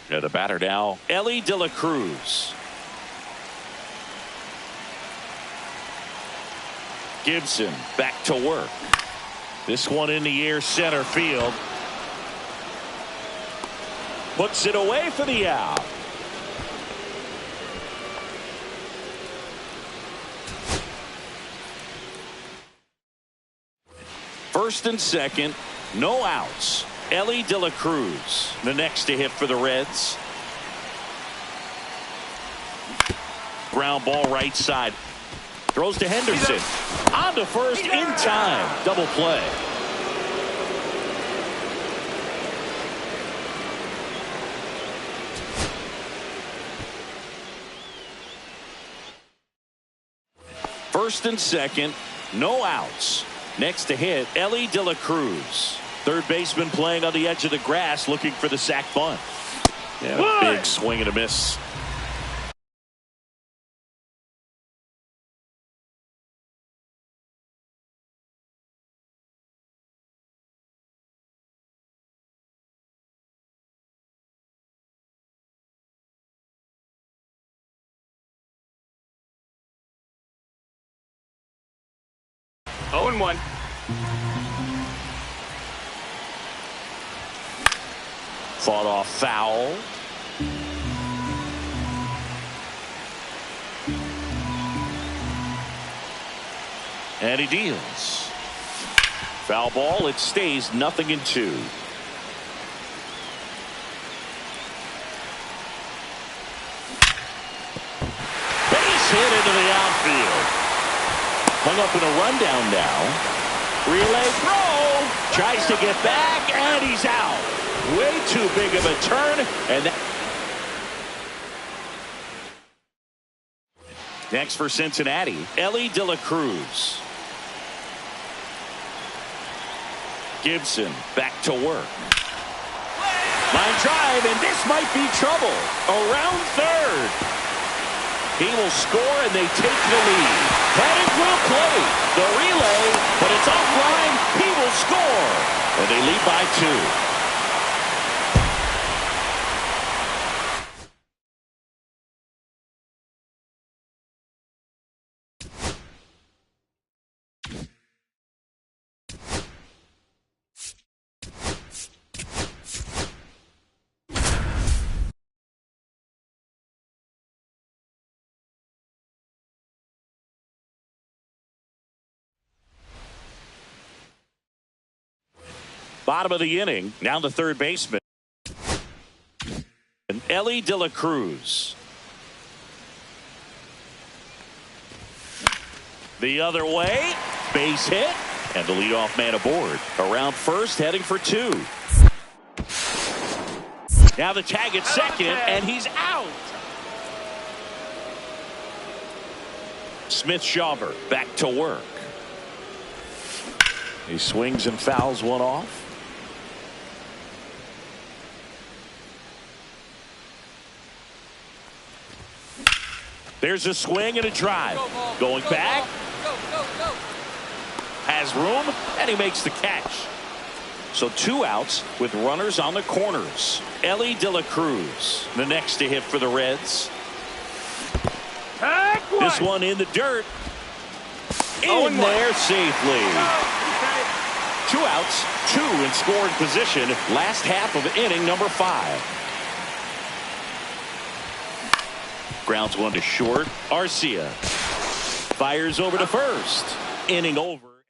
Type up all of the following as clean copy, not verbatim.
And the batter now, Elly De La Cruz. Gibson back to work. This one in the air, center field. Puts it away for the out. First and second, no outs. Elly De La Cruz, the next to hit for the Reds. Ground ball right side. Throws to Henderson. On to first in time. Double play. First and second, no outs. Next to hit, Elly De La Cruz. Third baseman playing on the edge of the grass, looking for the sac bunt. Yeah, big swing and a miss. Oh, and 1. Fought off foul. And he deals. Foul ball. It stays 0-2. Base hit into the outfield. Hung up in a rundown now. Relay throw. Tries to get back, and he's out. Way too big of a turn. And next for Cincinnati, Elly De La Cruz. Gibson back to work. Line drive, and this might be trouble. Around third. He will score, and they take the lead. Headed will play the relay, but it's offline. He will score, and they lead by 2. Bottom of the inning, now the third baseman. And Elly De La Cruz. The other way, base hit, and the leadoff man aboard. Around first, heading for 2. Now the tag at second, and he's out. Smith-Shawver back to work. He swings and fouls one off. There's a swing and a drive. Going back. Has room, and he makes the catch. So 2 outs with runners on the corners. Elly De La Cruz, the next to hit for the Reds. This one in the dirt. In there safely. 2 outs, 2 in scoring position. Last half of inning number 5. Grounds one to short. Arcia fires over to first. Inning over.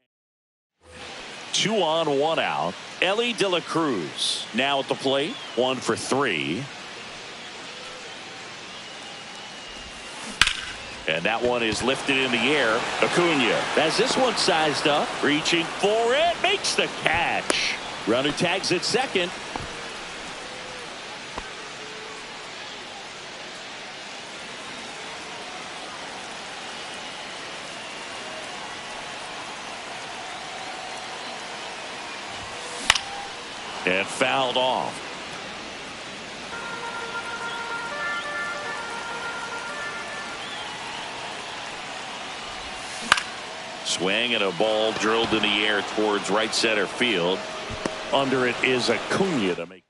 2 on, 1 out. Elly De La Cruz now at the plate. 1 for 3. And that one is lifted in the air. Acuna has this one sized up. Reaching for it. Makes the catch. Runner tags at second. And fouled off. Swing and a ball drilled in the air towards right center field. Under it is Acuna to make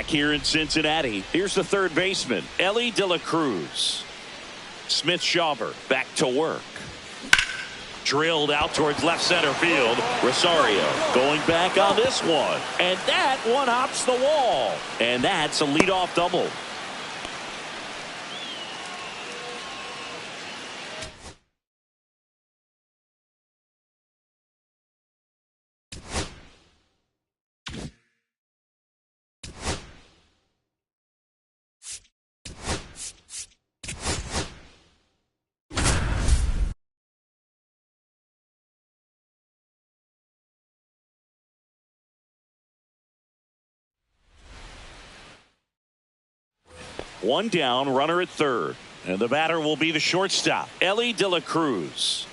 here in Cincinnati. Here's the third baseman, Elly De La Cruz. Smith-Shawver back to work. Drilled out towards left center field. Rosario going back on this one. And that one hops the wall. And that's a leadoff double. One down, runner at third. And the batter will be the shortstop, Elly De La Cruz.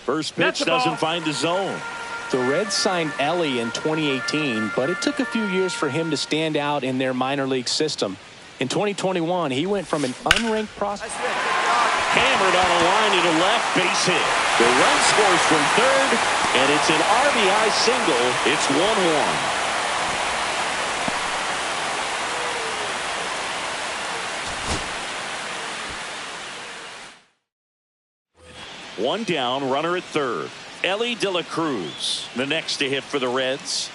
First pitch doesn't find the zone. The Reds signed Elly in 2018, but it took a few years for him to stand out in their minor league system. In 2021, he went from an unranked prospect. Hammered on a line into left, base hit. The run scores from third, and it's an RBI single. It's 1-1. One down, runner at third. Elly De La Cruz, the next to hit for the Reds.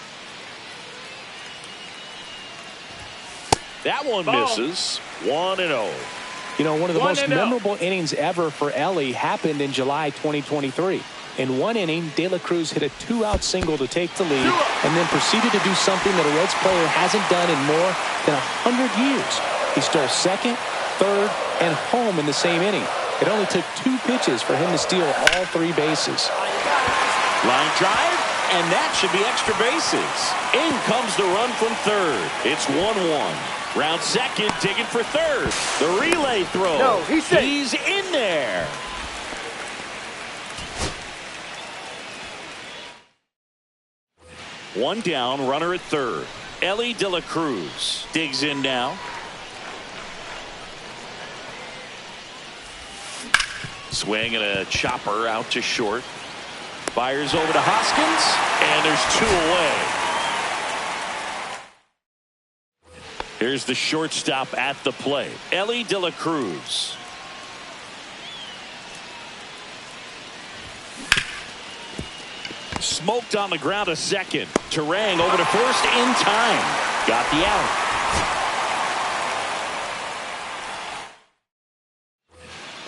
That one misses. 1-0. You know, one of the most memorable innings ever for Elly happened in July 2023. In one inning, De La Cruz hit a two-out single to take the lead and then proceeded to do something that a Reds player hasn't done in more than 100 years. He stole second, third, and home in the same inning. It only took 2 pitches for him to steal all 3 bases. Line drive, and that should be extra bases. In comes the run from third. It's 1-1. Round second, digging for third. The relay throw. No, he's in there. One down, runner at third. Elly De La Cruz digs in now. Swing and a chopper out to short. Fires over to Hoskins, and there's 2 away. Here's the shortstop at the plate, Elly De La Cruz. Smoked on the ground a second. Turang over to first in time. Got the out.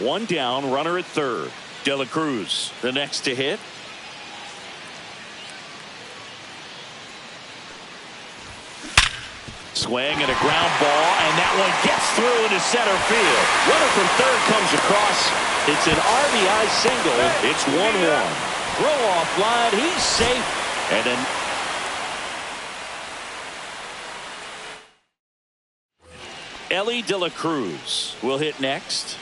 One down, runner at third. De La Cruz, the next to hit. Swing and a ground ball, and that one gets through into center field. Runner from third comes across. It's an RBI single. It's 1-1. Throw off line. He's safe. And then Elly De La Cruz will hit next.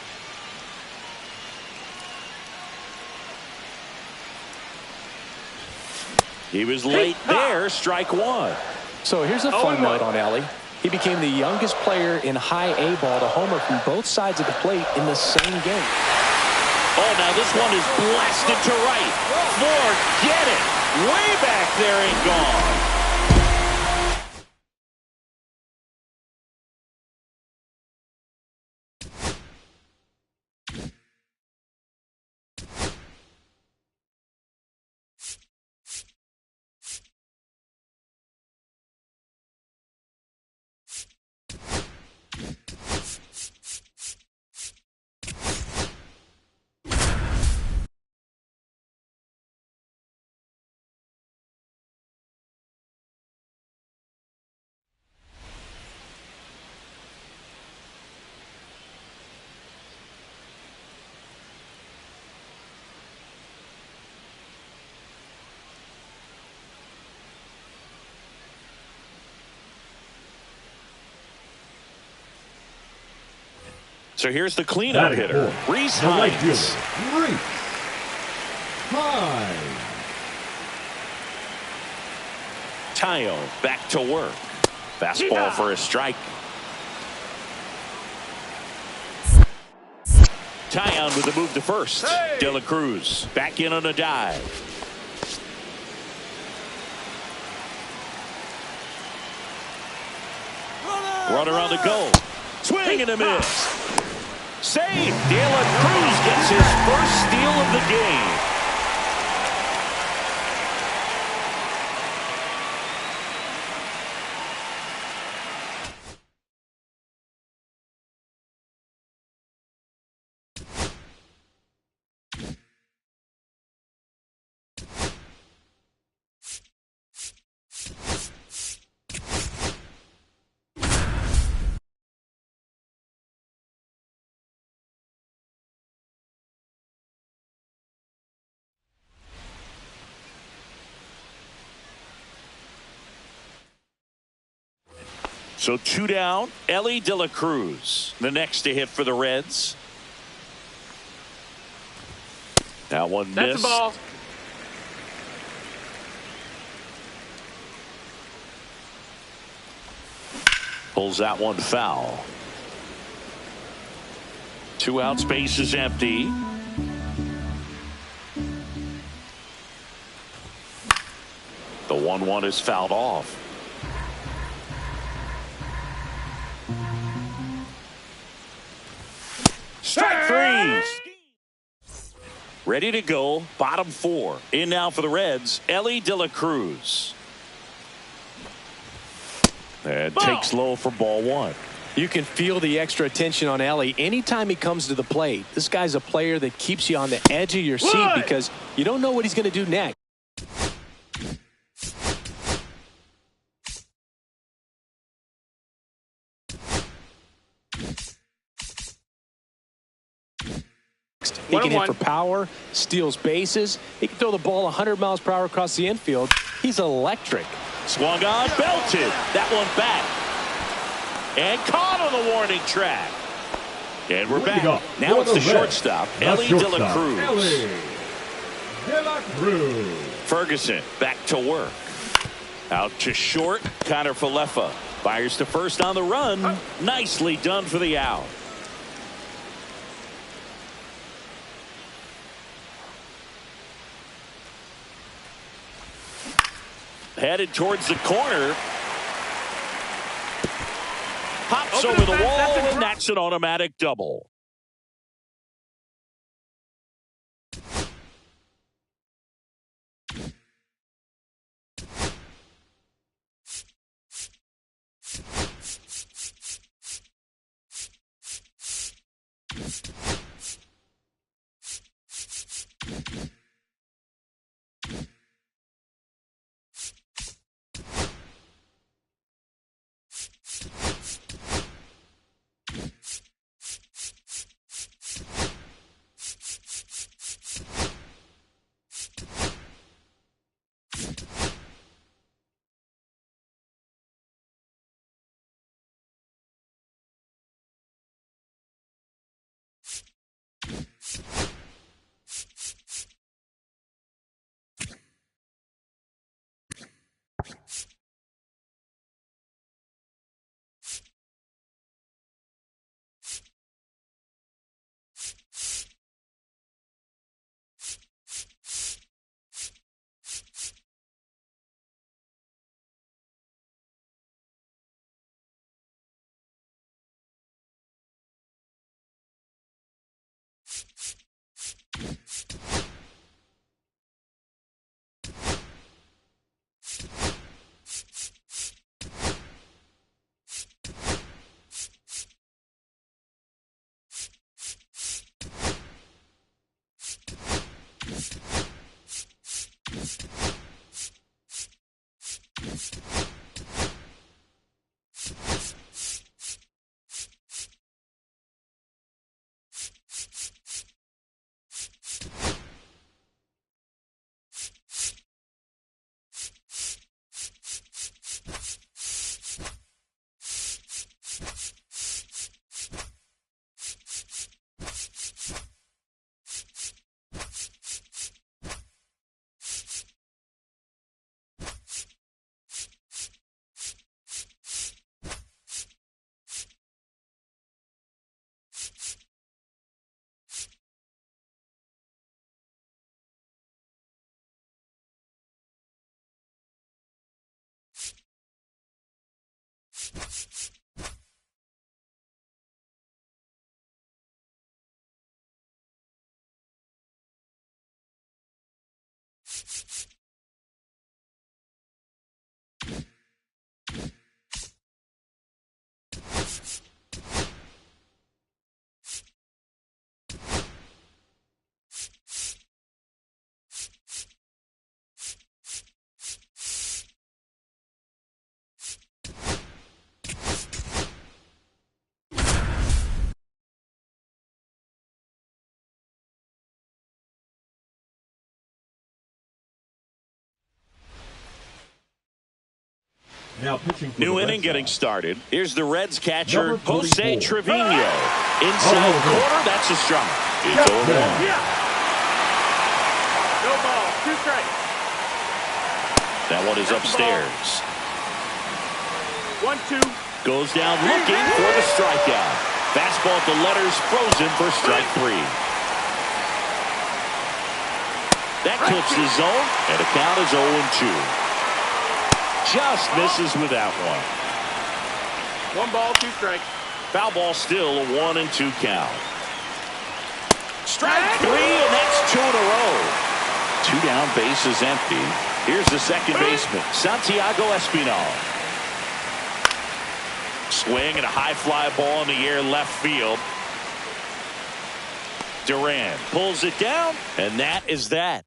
He was late there, strike one. So here's a fun note on Elly. He became the youngest player in high A ball to homer from both sides of the plate in the same game. Oh, now this one is blasted to right. Forget it. Way back there and gone. So here's the cleanup hitter, Rhys Hines. Tayo back to work. Fastball for a strike. Taillon with the move to first. De La Cruz back in on a dive. Runner on the go. Swing and a miss. Save. De La Cruz gets his first steal of the game. So 2 down. Elly De La Cruz, the next to hit for the Reds. That one missed. That's a ball. Pulls that one foul. 2 out, space is empty. The 1-1 is fouled off. Strike 3. Ready to go. Bottom 4. In now for the Reds, Elly De La Cruz. And takes low for ball 1. You can feel the extra attention on Elly anytime he comes to the plate. This guy's a player that keeps you on the edge of your seat because you don't know what he's going to do next. He can hit for power, steals bases. He can throw the ball 100 miles per hour across the infield. He's electric. Swung on, belted. That one back. And caught on the warning track. And we're back. Now it's the shortstop, Elly De La Cruz. Elly De La Cruz. Ferguson back to work. Out to short, Connor Falefa. Fires to first on the run. Nicely done for the out. Headed towards the corner. Pops over the wall, and that's an automatic double. Now pitching for New the inning Red getting Sox, started. Here's the Reds catcher, Number Jose 44. Trevino. Inside corner, that's a strike. It's 0-1. Yeah. No ball. 2 strikes. That one is upstairs. 1-2. Goes down looking for the strikeout. Fastball at the letters, frozen for strike 3. That clips the zone, and the count is 0-2. Just misses with that one. 1 ball, 2 strikes. Foul ball still a 1-2 count. Strike 3, and that's 2 in a row. 2 down, bases empty. Here's the second baseman, Santiago Espinal. Swing and a high fly ball in the air left field. Duran pulls it down, and that is that.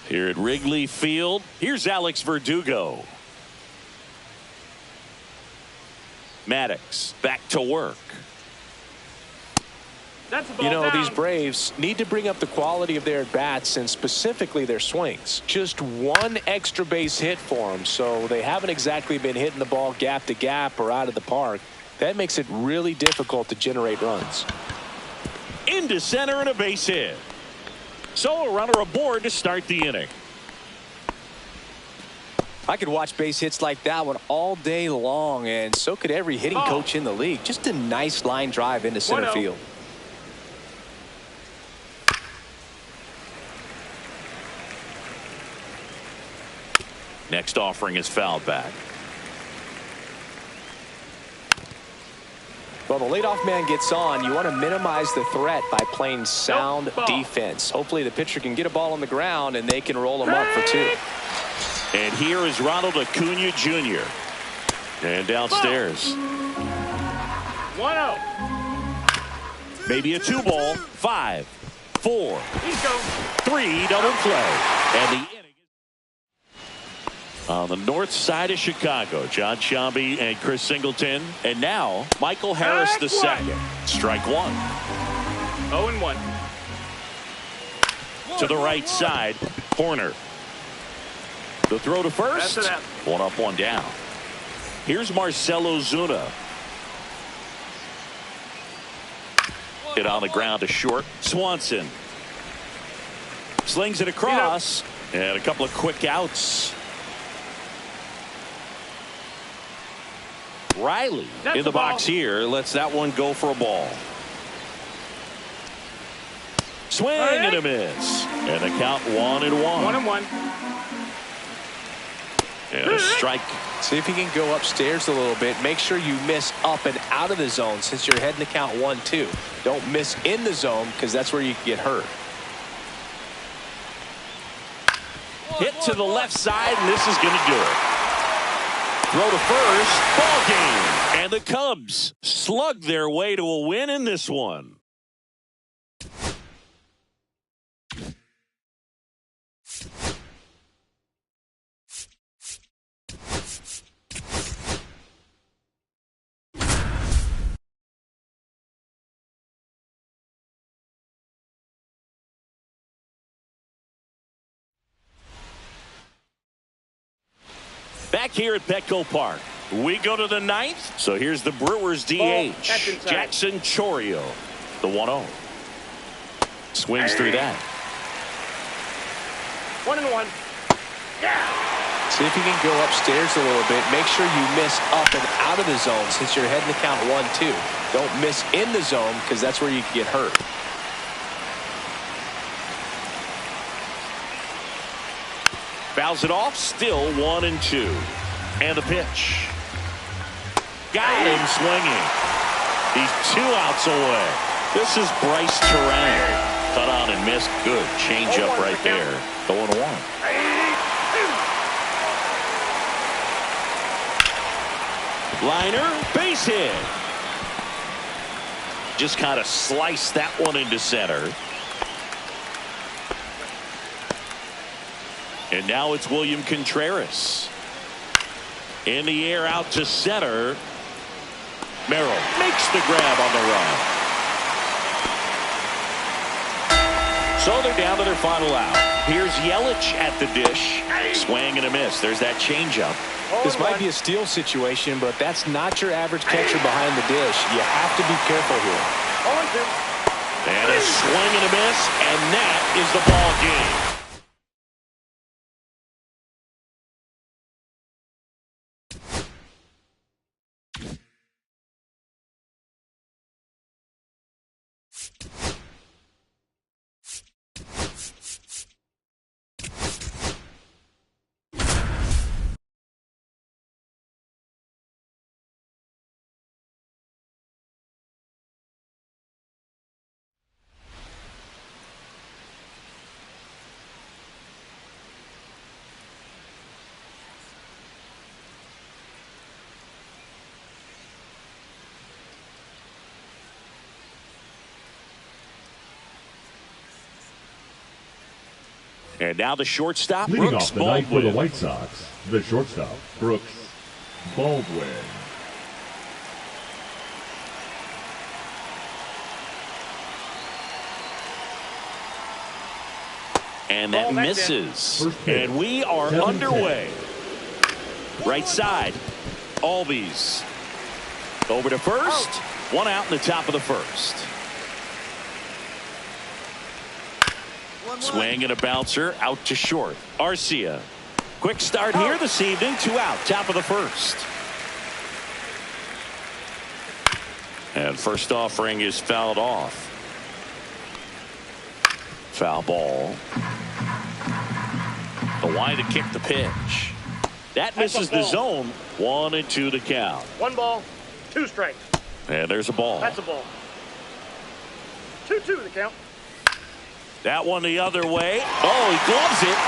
Here at Wrigley Field, here's Alex Verdugo. Maddox back to work. That's a ball You know, down. these Braves need to bring up the quality of their at-bats and specifically their swings. Just 1 extra base hit for them, so they haven't exactly been hitting the ball gap to gap or out of the park. That makes it really difficult to generate runs. Into center and a base hit. So a runner aboard to start the inning. I could watch base hits like that one all day long, and so could every hitting coach in the league. Just a nice line drive into center 1-0. field. Next offering is fouled back. Well, the leadoff man gets on. You want to minimize the threat by playing sound defense. Hopefully the pitcher can get a ball on the ground and they can roll him up for 2. And here is Ronald Acuna Jr. And downstairs. 1-0. Maybe a 2 ball. 5, 4, He's go. 3 double play. And the inning on the north side of Chicago, John Sciambi and Chris Singleton. And now Michael Harris II. Strike 1. 0-1. To the right side, Horner. The throw to first. That's it. 1 up, 1 down. Here's Marcell Ozuna. Hit on the ground to short. Swanson slings it across, and a couple of quick outs. Riley in the box here lets that one go for a ball. Swing and a miss, and the count 1-1. 1-1. And a strike. See if you can go upstairs a little bit. Make sure you miss up and out of the zone since you're heading to count 1-2. Don't miss in the zone because that's where you can get hurt. Hit to the left side, and this is going to do it. Throw to first, ball game. And the Cubs slug their way to a win in this one. Back here at Petco Park, we go to the 9th. So here's the Brewers DH, Jackson Chourio, the 1-0. Swings through that. 1-1. See if you can go upstairs a little bit. Make sure you miss up and out of the zone since you're heading to count 1-2. Don't miss in the zone because that's where you can get hurt. Fouls it off, still 1-2. And the pitch. Got him swinging. He's 2 outs away. This is Bryce Terang. Cut on and missed. Good change up right there. 0-1. Liner, base hit. just kind of sliced that one into center. And now it's William Contreras. In the air out to center. Merrill makes the grab on the run. So they're down to their final out. Here's Yelich at the dish. Swing and a miss. There's that changeup. This might be a steal situation, but that's not your average catcher behind the dish. You have to be careful here. And a swing and a miss, and that is the ball game. And now the shortstop, Leading Brooks off the night for the Baldwin. White Sox, the shortstop, Brooks Baldwin. And that misses. And we are underway. Right side, Albies. Over to first. One out in the top of the first. Swing and a bouncer out to short. Arcia. Quick start here this evening. 2 out. Top of the first. And first offering is fouled off. Foul ball. The line to kick the pitch. That misses the zone. 1-2 to count. 1 ball, 2 strikes. And there's a ball. That's a ball. 2-2 the count. That one the other way. Oh, he gloves it.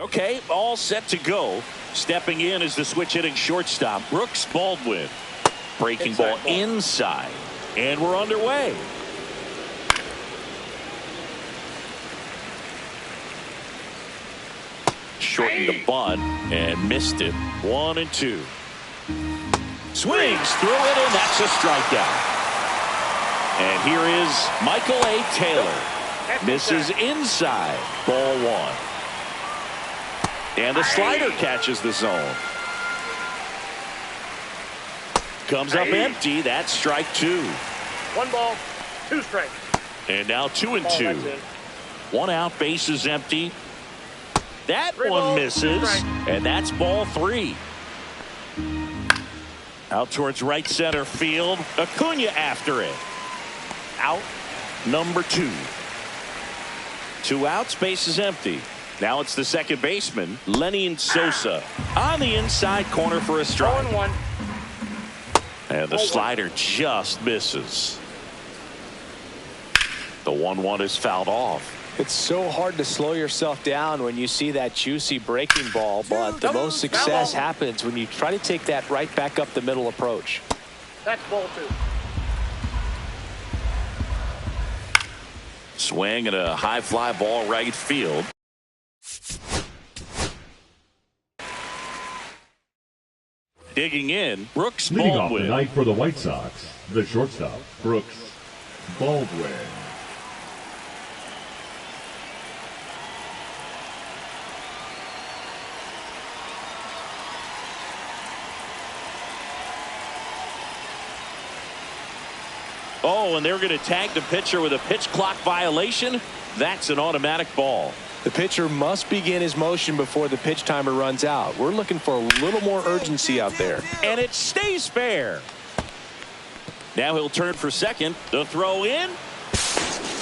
Okay, all set to go. Stepping in is the switch hitting shortstop, Brooks Baldwin. Breaking ball inside. And we're underway. Shortened the bunt and missed it. 1-2. Swings through it, and that's a strikeout. And here is Michael A. Taylor. Misses inside. Ball 1. And the slider catches the zone. Comes up empty. That's strike 2. 1 ball, 2 strikes. And now 2-2. 1 out, bases empty. That one misses, and that's ball 3. Out towards right center field. Acuna after it. Out number 2. 2 outs, bases empty. Now it's the second baseman, Lenny Sosa, on the inside corner for a strike. 0-1. And the slider just misses. The 1-1 is fouled off. It's so hard to slow yourself down when you see that juicy breaking ball, but the most success happens when you try to take that right back up the middle approach. That's ball 2. Swing and a high fly ball right field. Digging in, Brooks Leading off the Baldwin. night for the White Sox, the shortstop, Brooks Baldwin. Oh, and they're going to tag the pitcher with a pitch clock violation. That's an automatic ball. The pitcher must begin his motion before the pitch timer runs out. We're looking for a little more urgency out there. And it stays fair. Now he'll turn for second. The throw in.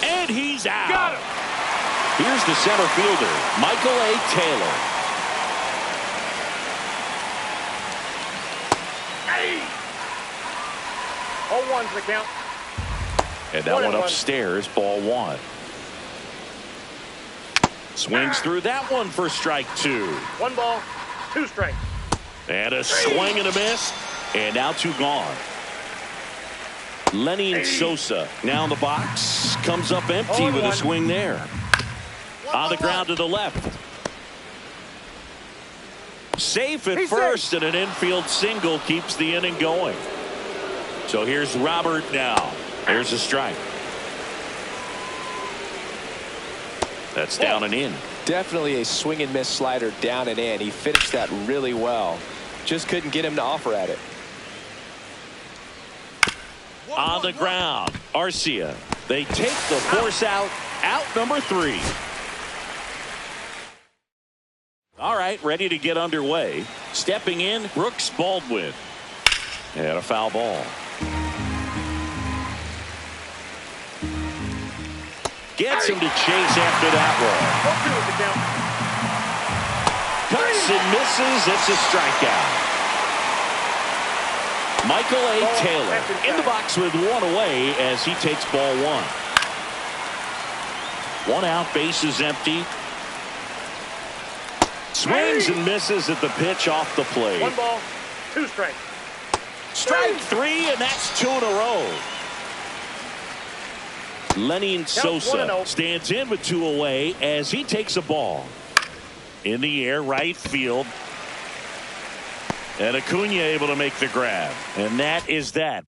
And he's out. Got him. Here's the center fielder, Michael A. Taylor. Hey. 0-1's the count. And that one upstairs, ball 1. Swings through that one for strike 2. 1 ball, 2 strikes. And a swing and a miss. And now 2 gone. Lenny Sosa now in the box. Comes up empty with a swing there. On the ground to the left. Safe at first, and an infield single keeps the inning going. So here's Robert now. There's a strike. That's down and in. Definitely a swing and miss slider down and in. He finished that really well. Just couldn't get him to offer at it. On the ground, Arcia. They take the force out number 3. All right, ready to get underway. Stepping in, Brooks Baldwin. And a foul ball. Gets him to chase after that one. Cuts and misses. It's a strikeout. Michael A. Taylor in the box with 1 away as he takes ball 1. 1 out, base is empty. Swings and misses at the pitch off the plate. 1 ball, 2 strikes. Strike 3, and that's 2 in a row. Lenny Sosa stands in with 2 away as he takes a ball. In the air, right field. And Acuna able to make the grab. And that is that.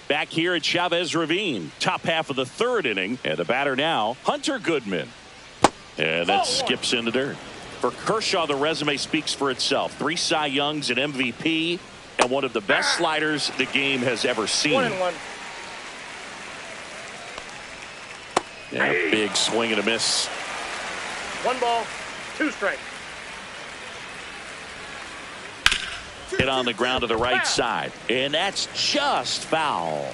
Back here at Chavez Ravine, top half of the 3rd inning, and the batter now, Hunter Goodman. And that skips in the dirt. For Kershaw, the resume speaks for itself. 3 Cy Youngs, an MVP, and one of the best sliders the game has ever seen. 1-1. And a big swing and a miss. 1 ball, 2 strikes. Hit on the ground to the right side, and that's just foul.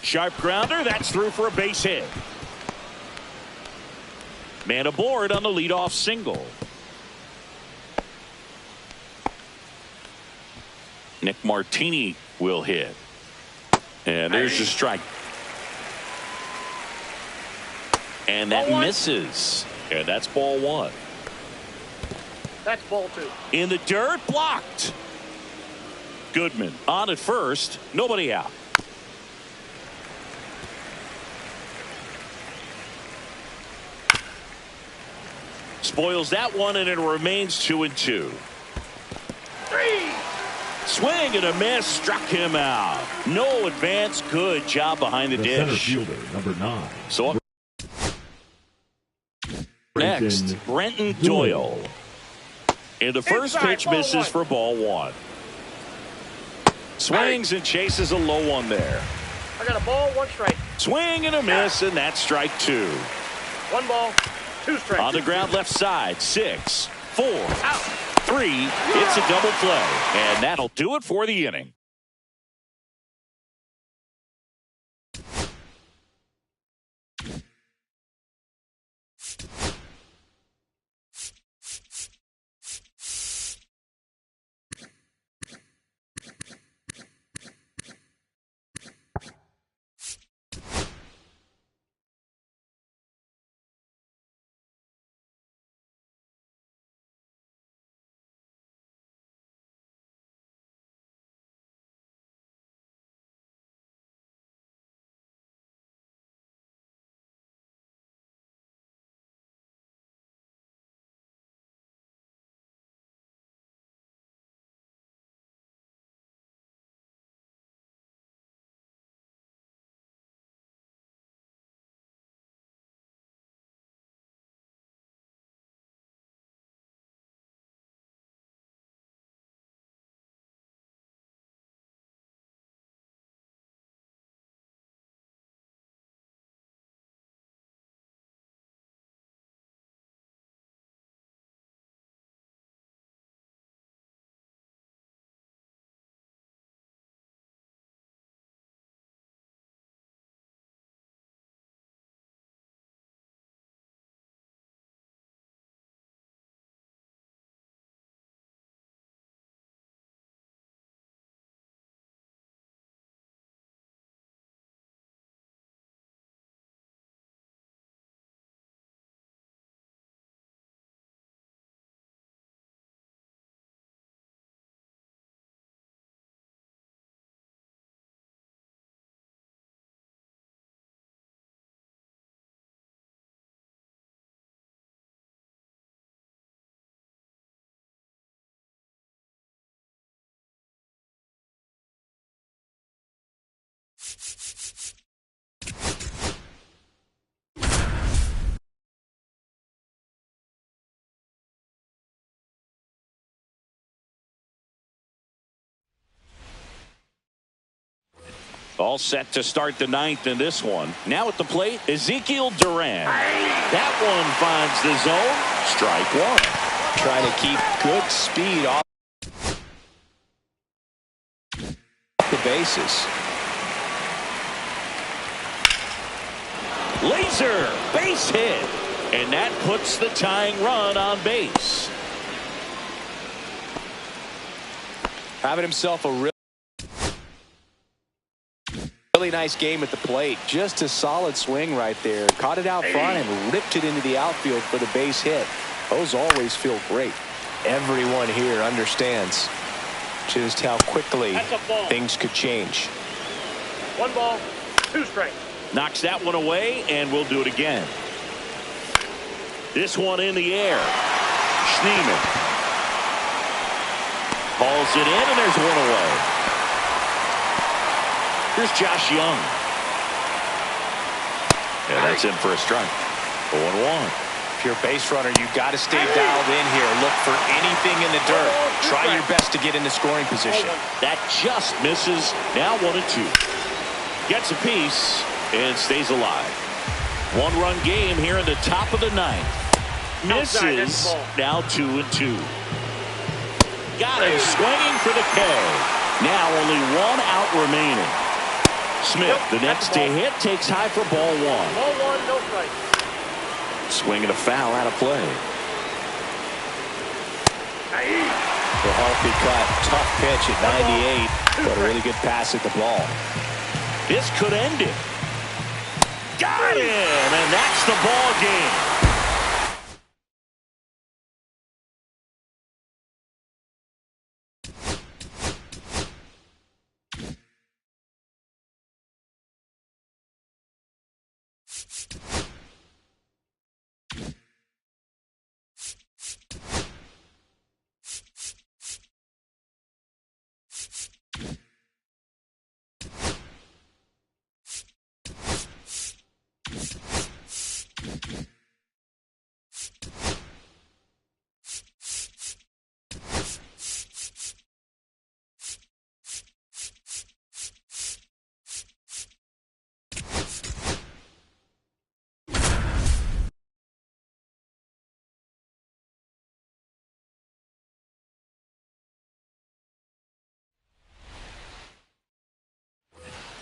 Sharp grounder, that's through for a base hit. Man aboard on the leadoff single. Nick Martini will hit. And there's the strike. And that misses. And that's ball 1. That's ball 2. In the dirt, blocked. Goodman on at first, nobody out. Spoils that one, and it remains 2-2. 3. Swing and a miss, struck him out. No advance, good job behind the dish. Center fielder, number 9. So next, Brenton Doyle. And the first pitch misses for ball 1. Swings and chases a low one there. I got a ball, 1 strike. Swing and a miss, and that's strike 2. 1 ball, 2 strikes. On the ground left side, 6, 4, out. 3, it's a double play, and that'll do it for the inning. All set to start the ninth in this one. Now at the plate, Ezekiel Duran. That one finds the zone. Strike one. Trying to keep good speed off the bases. Laser base hit. And that puts the tying run on base. Having himself a really nice game at the plate. Just a solid swing right there. Caught it out front and ripped it into the outfield for the base hit. Those always feel great. Everyone here understands just how quickly things could change. 1 ball, 2 strikes. Knocks that one away, and we'll do it again. This one in the air. Schneemann hauls it in, and there's one away. Here's Josh Young. Yeah, that's in for a strike. 0-1. If you're a base runner, you've got to stay dialed in here. Look for anything in the dirt. Try your best to get in the scoring position. That just misses. Now 1-2. Gets a piece and stays alive. 1-run game here in the top of the ninth. Misses. Now 2-2. Got him swinging for the K. Now only 1 out remaining. Smith, the next to hit, takes high for ball 1. Ball 1, no strike. Swing and a foul out of play. The healthy cut. Tough pitch at 98, but a really good pass at the ball. This could end it. Got him, and that's the ball game.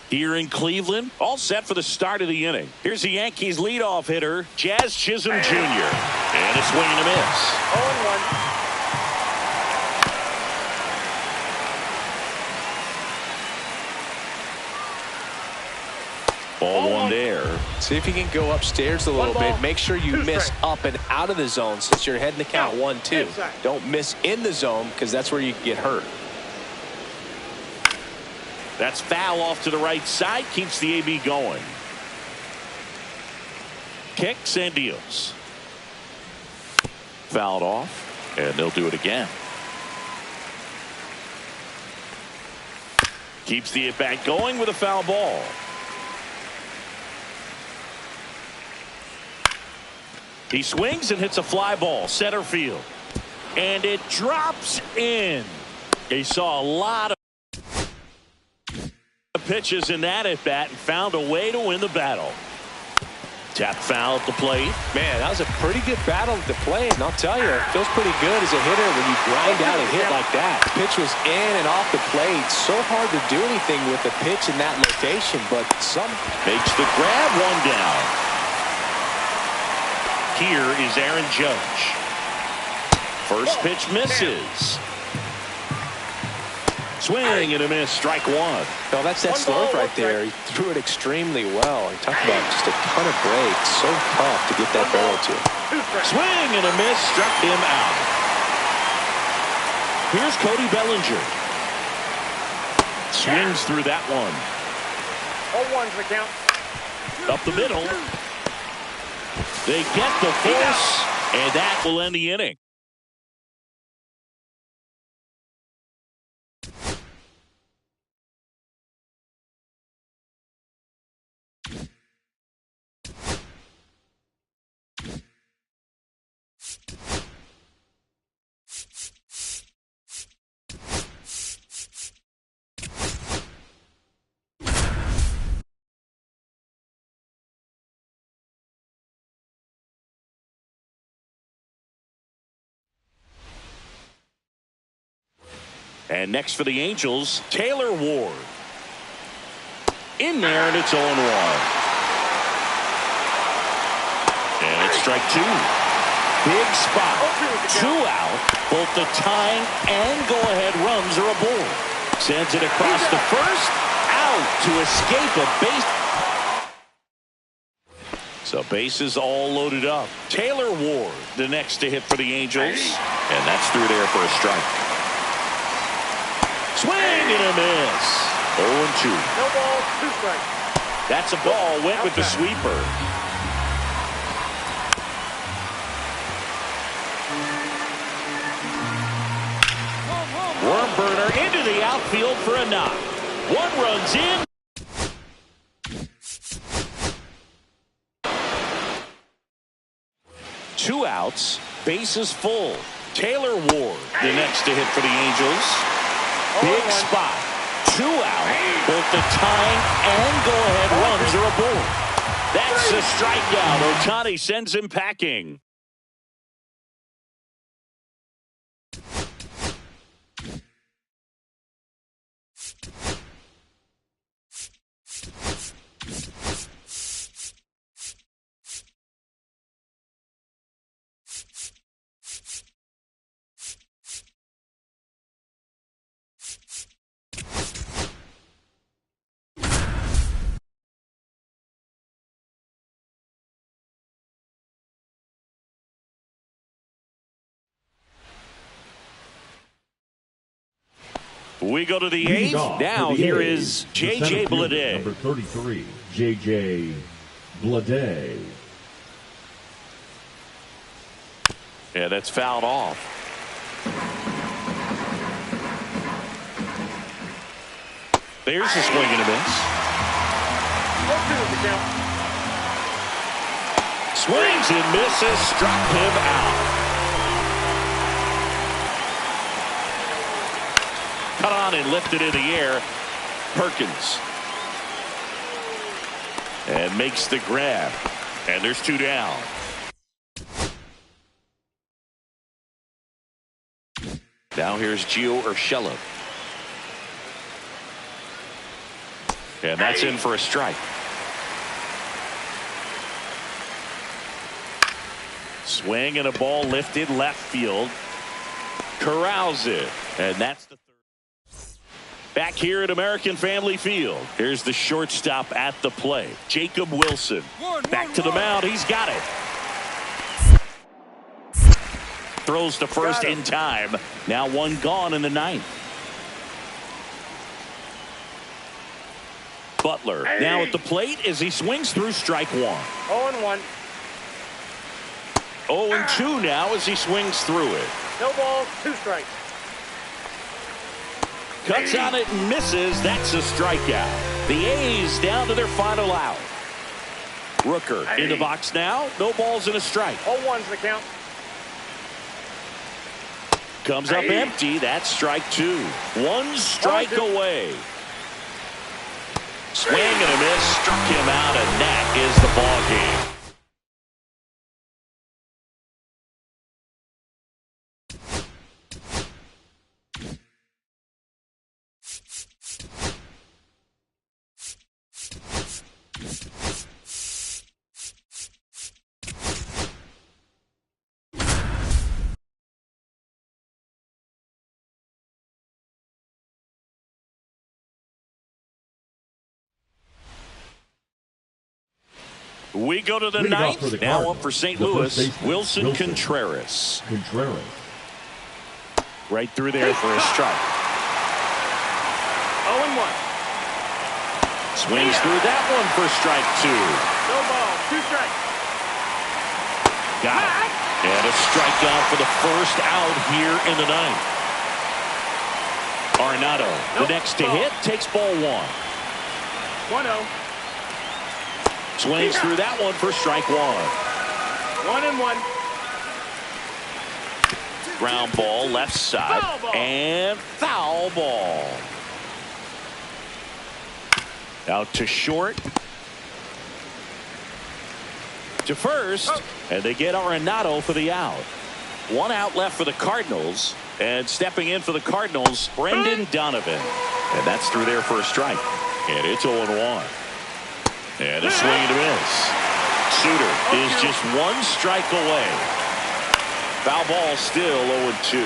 Here in Cleveland, all set for the start of the inning. Here's the Yankees leadoff hitter, Jazz Chisholm Jr. And a swing and a miss. 0-1. Ball 1 there. See if you can go upstairs a little bit. Make sure you miss up and out of the zone since you're heading to count 1-2. Don't miss in the zone because that's where you can get hurt. That's foul off to the right side. Keeps the AB going. Kicks and deals. Fouled off. And they'll do it again. Keeps the at-bat going with a foul ball. He swings and hits a fly ball. Center field. And it drops in. He saw a lot of pitches in that at bat and found a way to win the battle. Tap foul at the plate. Man, that was a pretty good battle at the plate, and I'll tell you, it feels pretty good as a hitter when you grind out a hit like that. The pitch was in and off the plate. So hard to do anything with the pitch in that location, but some makes the grab. 1 down. Here is Aaron Judge. First pitch misses. Swing and a miss. Strike 1. Well, that's that slurve right there. He threw it extremely well. He talked about just a ton of breaks. So tough to get that barrel to. Swing and a miss. Struck him out. Here's Cody Bellinger. Swings through that one. 0-1's the count. Up the middle. They get the force, and that will end the inning. And next for the Angels, Taylor Ward. In there, and it's 0-1. And it's strike two. Big spot. 2 out. Both the tying and go-ahead runs are aboard. Sends it across the first. Out to escape a base. So bases all loaded up. Taylor Ward, the next to hit for the Angels. And that's through there for a strike. Swing and a miss. 0-2. No ball, 2 strikes. That's a ball. Went with the sweeper. Worm burner into the outfield for a knock. 1 run's in. Two outs. Bases full. Taylor Ward, the next to hit for the Angels. Big spot. 2 out. Both the tying and go-ahead runs are aboard. That's a strikeout. Ohtani sends him packing. We go to the 8th. Now here is J.J. Bleday. Number 33, J.J. Bleday. Yeah, that's fouled off. There's a swing and a miss. 0-2 is the count. Swings and misses. Struck him out. Cut on and lifted in the air. Perkins. And makes the grab. And there's 2 down. Now here's Gio Urshela. And that's in for a strike. Swing and a ball lifted left field. Corrals it. And that's the third. Back here at American Family Field. Here's the shortstop at the plate. Jacob Wilson. Back to the mound. He's got it. Throws to first in time. Now 1 gone in the 9th. Butler now at the plate as he swings through strike 1. 0-1. 0-2 now as he swings through it. No balls, 2 strikes. Cuts on it and misses. That's a strikeout. The A's down to their final out. Rooker in the box now. No balls and a strike. 0-1's the count. Comes up empty. That's strike 2. 1 strike away. Swing and a miss. Struck him out, and that is the ball game. We go to the 9th. Now up for St. Louis, Wilson Contreras. Right through there for a strike. 0-1. Swings through that one for strike 2. No ball, 2 strikes. Got it. And a strikeout for the first out here in the 9th. Arenado, the next to hit, takes ball 1. 1-0. Swings through that one for strike 1. 1-1. Ground ball left side. Foul ball. And foul ball. Out to short. To first. And they get Arenado for the out. 1 out left for the Cardinals. And stepping in for the Cardinals, Brendan Donovan. And that's through there for a strike. And it's 0-1. And a swing and a miss. Suter is just one strike away. Foul ball still 0-2.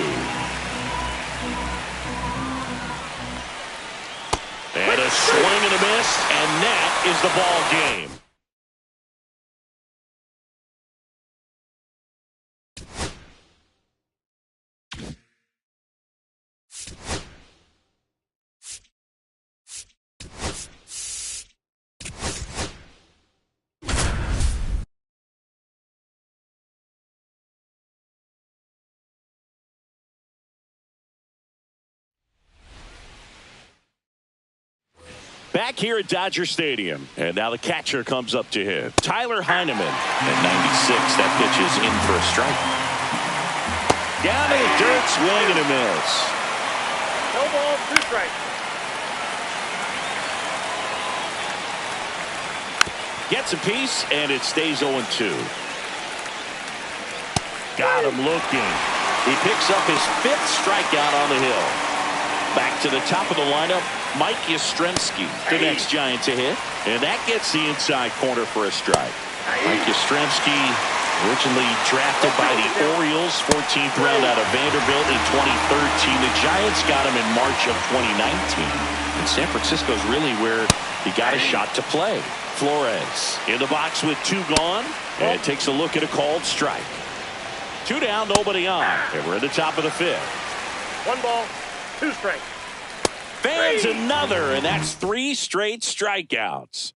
And a swing and a miss, and that is the ball game. Back here at Dodger Stadium. And now the catcher comes up to hit. Tyler Heineman at 96. That pitch is in for a strike. Down to the dirt, swing and a miss. No ball, 2 strikes. Gets a piece, and it stays 0-2. Got him looking. He picks up his 5th strikeout on the hill. Back to the top of the lineup, Mike Yastrzemski, the next Giant to hit. And that gets the inside corner for a strike. Mike Yastrzemski, originally drafted by the Orioles, 14th round out of Vanderbilt in 2013. The Giants got him in March of 2019. And San Francisco's really where he got a shot to play. Flores in the box with 2 gone. And takes a look at a called strike. 2 down, nobody on. And we're at the top of the 5th. 1 ball, 2 strikes. Fans another, and that's 3 straight strikeouts.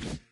You